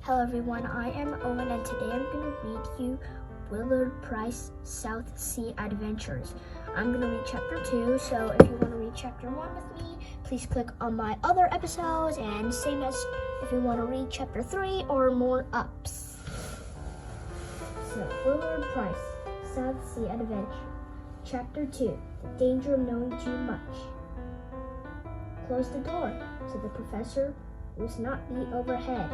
Hello everyone, I am Owen and today I'm going to read you Willard Price South Sea Adventures. I'm going to read chapter 2, so if you want to read chapter 1 with me, please click on my other episodes, and same as if you want to read chapter 3 or more ups. So, Willard Price South Sea Adventure, Chapter 2, The Danger of Knowing Too Much. Close the door, said the professor. It was not beat overhead.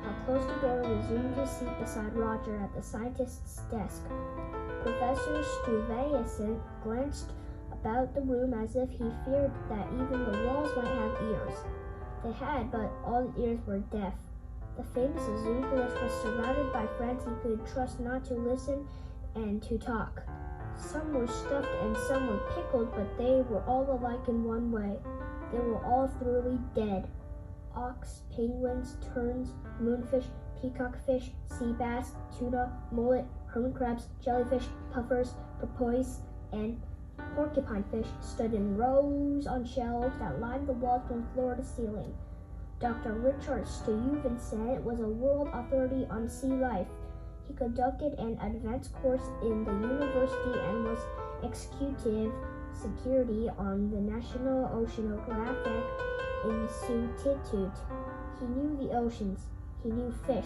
Hal closed the door and resumed his seat beside Roger at the scientist's desk. Professor Stuyvesant glanced about the room as if he feared that even the walls might have ears. They had, but all the ears were deaf. The famous zoogalist was surrounded by friends he could trust not to listen and to talk. Some were stuffed and some were pickled, but they were all alike in one way. They were all thoroughly dead. Auks, penguins, terns, moonfish, peacockfish, sea bass, tuna, mullet, hermit crabs, jellyfish, puffers, porpoise, and porcupine fish stood in rows on shelves that lined the walls from floor to ceiling. Dr. Richard Stuyvesant was a world authority on sea life. He conducted an advanced course in the university and was executive security on the National Oceanographic Institute. He knew the oceans. He knew fish.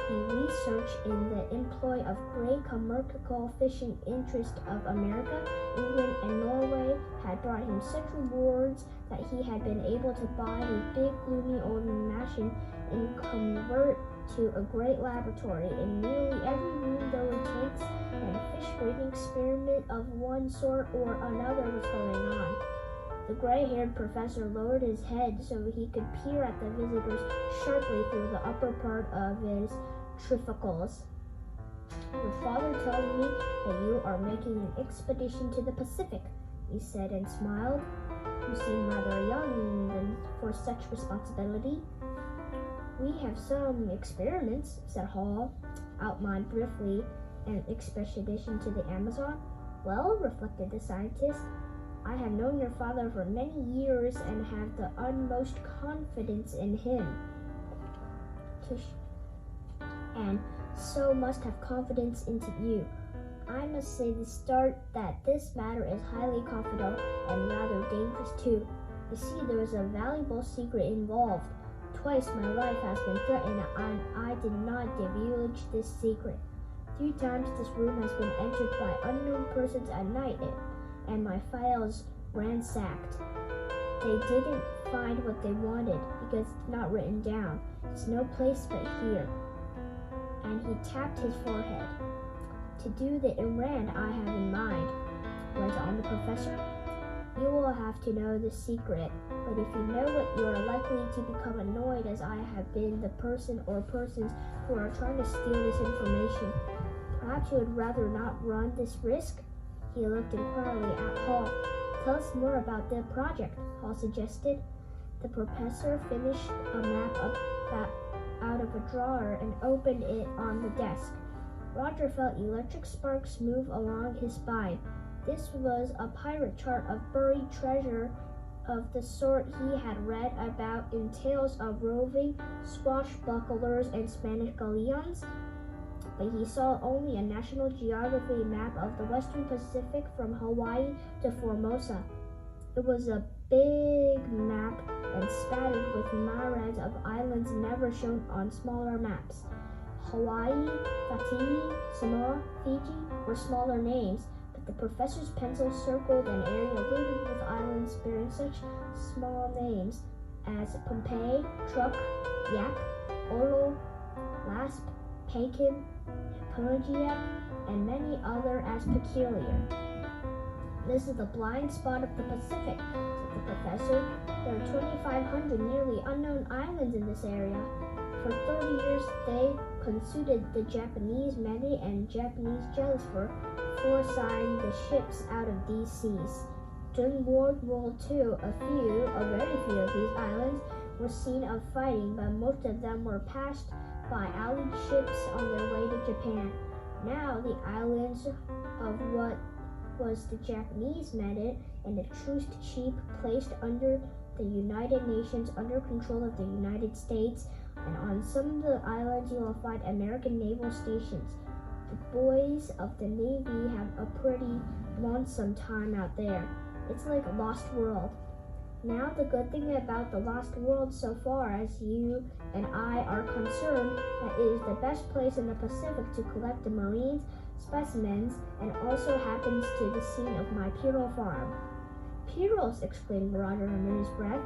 He researched in the employ of great commercial fishing interests of America, England, and Norway had brought him such rewards that he had been able to buy his big gloomy old mansion and convert to a great laboratory. In nearly every room there were tanks, and a fish-breeding experiment of one sort or another was going on. The gray-haired professor lowered his head so he could peer at the visitors sharply through the upper part of his trifocals. "Your father tells me that you are making an expedition to the Pacific," he said and smiled. "You seem rather young for such responsibility." "We have some experiments," said Hal, outlined briefly an expedition to the Amazon. "Well," reflected the scientist, "I have known your father for many years and have the utmost confidence in him, and so must have confidence into you. I must say to start that this matter is highly confidential and rather dangerous too. You see, there is a valuable secret involved. Twice my life has been threatened and I did not divulge this secret. 3 times this room has been entered by unknown persons at night, and my files ransacked. They didn't find what they wanted because it's not written down. It's no place but here." And he tapped his forehead. "To do the errand I have in mind," went on the professor, "you will have to know the secret, but if you know it, you are likely to become annoyed as I have been the person or persons who are trying to steal this information. Perhaps you would rather not run this risk?" He looked inquiringly at Hal. "Tell us more about the project," Hal suggested. The professor finished a map out of a drawer and opened it on the desk. Roger felt electric sparks move along his spine. This was a pirate chart of buried treasure of the sort he had read about in tales of roving swashbucklers and Spanish galleons, but he saw only a National Geography map of the Western Pacific from Hawaii to Formosa. It was a big map and spattered with myriads of islands never shown on smaller maps. Hawaii, Tahiti, Samoa, Fiji were smaller names, but the professor's pencil circled an area littered with islands bearing such small names as Pohnpei, Truk, Yap, Olo, Lasp, Pekin, Pelagiac, and many other as peculiar. "This is the blind spot of the Pacific," said the professor. "There are 2,500 nearly unknown islands in this area. For 30 years they consulted the Japanese mandate and Japanese jealous for forcing the ships out of these seas. During World War II, a very few of these islands were seen of fighting, but most of them were passed by Allied ships on their way to Japan. Now the islands of what was the Japanese mandate and a truce ship placed under the United Nations under control of the United States and on some of the islands you will find American naval stations. The boys of the Navy have a pretty lonesome time out there. It's like a lost world. Now, the good thing about the lost world so far as you and I are concerned, that it is the best place in the Pacific to collect the marine specimens and also happens to the scene of my Pirro farm. Pirros, exclaimed Roger under his breath.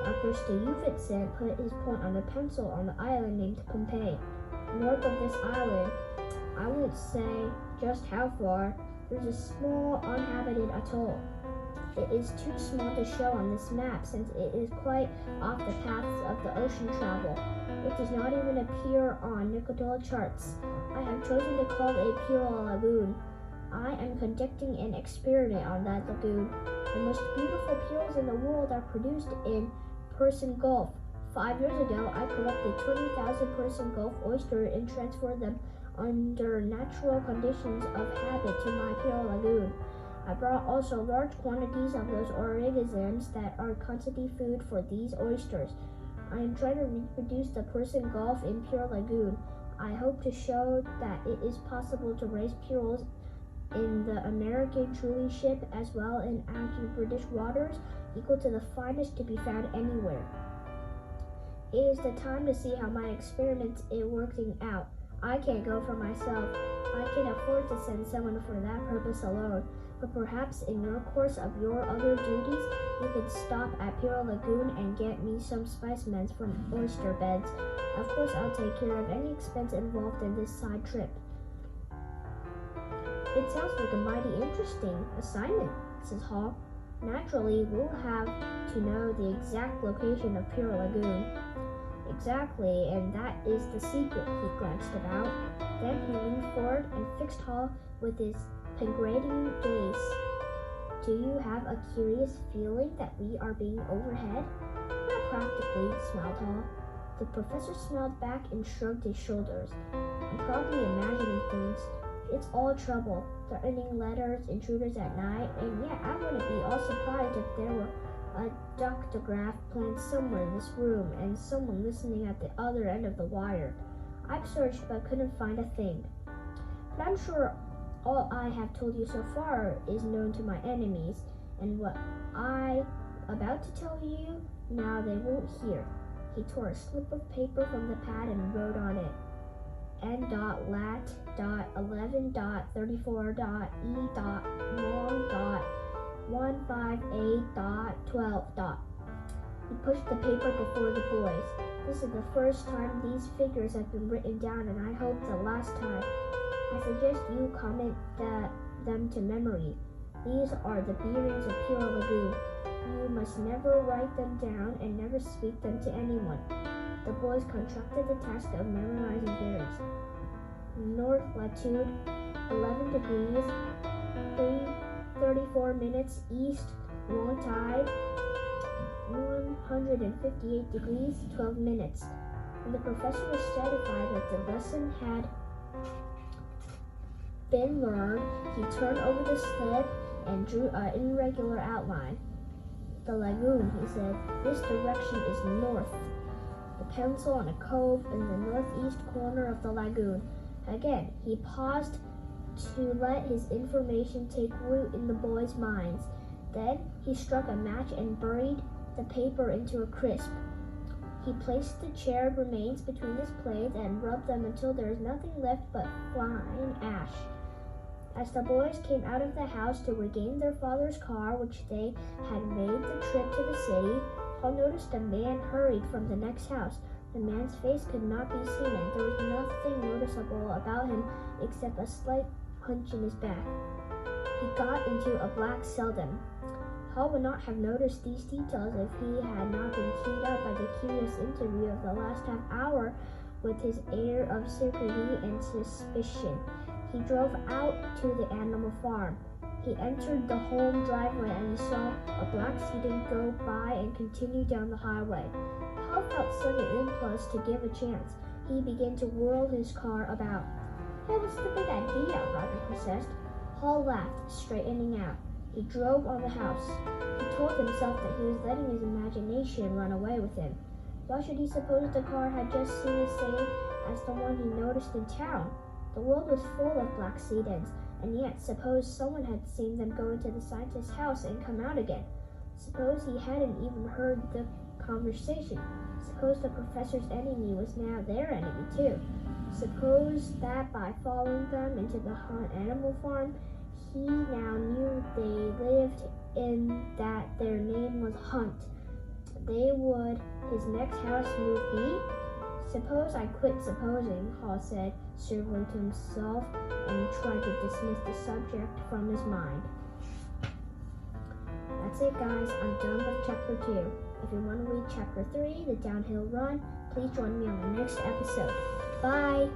Dr. Stuyvesant put his point on the pencil on the island named Pompeii. North of this island, I won't say just how far, there's a small uninhabited atoll. It is too small to show on this map since it is quite off the paths of the ocean travel. It does not even appear on Nicodol charts. I have chosen to call it Pirro Lagoon. I am conducting an experiment on that lagoon. The most beautiful pearls in the world are produced in Persian Gulf. 5 years ago, I collected 20,000 Persian Gulf oysters and transferred them under natural conditions of habit to my Pirro Lagoon. I brought also large quantities of those organisms that are constantly food for these oysters. I am trying to reproduce the Persian Gulf in Pirro Lagoon. I hope to show that it is possible to raise pearls in the American Truly ship as well in British waters, equal to the finest to be found anywhere. It is the time to see how my experiments are working out. I can't go for myself. I can afford to send someone for that purpose alone. But perhaps in your course of your other duties, you could stop at Pirro Lagoon and get me some specimens from oyster beds. Of course, I'll take care of any expense involved in this side trip. It sounds like a mighty interesting assignment, says Hal. Naturally, we'll have to know the exact location of Pirro Lagoon. Exactly, and that is the secret, he glanced about. Then he leaned forward and fixed Hal with his penetrating gaze. Do you have a curious feeling that we are being overhead? Not practically, smiled Hal. The professor smiled back and shrugged his shoulders. I'm probably imagining things. It's all trouble, threatening letters, intruders at night, and yet I wouldn't be all surprised if there were a ductograph plant somewhere in this room and someone listening at the other end of the wire. I've searched but couldn't find a thing. But I'm sure all I have told you so far is known to my enemies, and what I'm about to tell you now they won't hear. He tore a slip of paper from the pad and wrote on it, N.11.34.E.long.158.12. He pushed the paper before the boys. This is the first time these figures have been written down, and I hope the last time. I suggest you commit them to memory. These are the bearings of Pirro Lagoon. You must never write them down and never speak them to anyone. The boys contracted the task of memorizing bearings. North latitude, 11 degrees, 34 minutes east, long tide, 158 degrees, 12 minutes. When the professor was satisfied that the lesson had been learned, he turned over the slip and drew an irregular outline. The lagoon, he said. This direction is north. The pencil on a cove in the northeast corner of the lagoon. Again, he paused to let his information take root in the boys' minds. Then he struck a match and buried the paper into a crisp. He placed the charred remains between his plates and rubbed them until there was nothing left but fine ash. As the boys came out of the house to regain their father's car, which they had made the trip to the city, Hal noticed a man hurried from the next house. The man's face could not be seen, and there was nothing noticeable about him except a slight hunch in his back. He got into a black sedan. Hal would not have noticed these details if he had not been keyed up by the curious interview of the last half hour with his air of secrecy and suspicion. He drove out to the animal farm. He entered the home driveway and he saw a black sedan go by and continue down the highway. Hal felt sudden impulse to give a chance. He began to whirl his car about. Hey, what's the big idea? Roger persisted. Hal laughed, straightening out. He drove on the house. He told himself that he was letting his imagination run away with him. Why should he suppose the car had just seen the same as the one he noticed in town? The world was full of black sedans, and yet suppose someone had seen them go into the scientist's house and come out again. Suppose he hadn't even heard the conversation. Suppose the professor's enemy was now their enemy too. Suppose that by following them into the Hunt animal farm, he now knew they lived in that their name was Hunt. They would his next house move be? Suppose I quit supposing, Hal said, surveying to himself, and tried to dismiss the subject from his mind. That's it, guys. I'm done with chapter 2. If you want to read chapter 3, The Downhill Run, please join me on the next episode. Bye!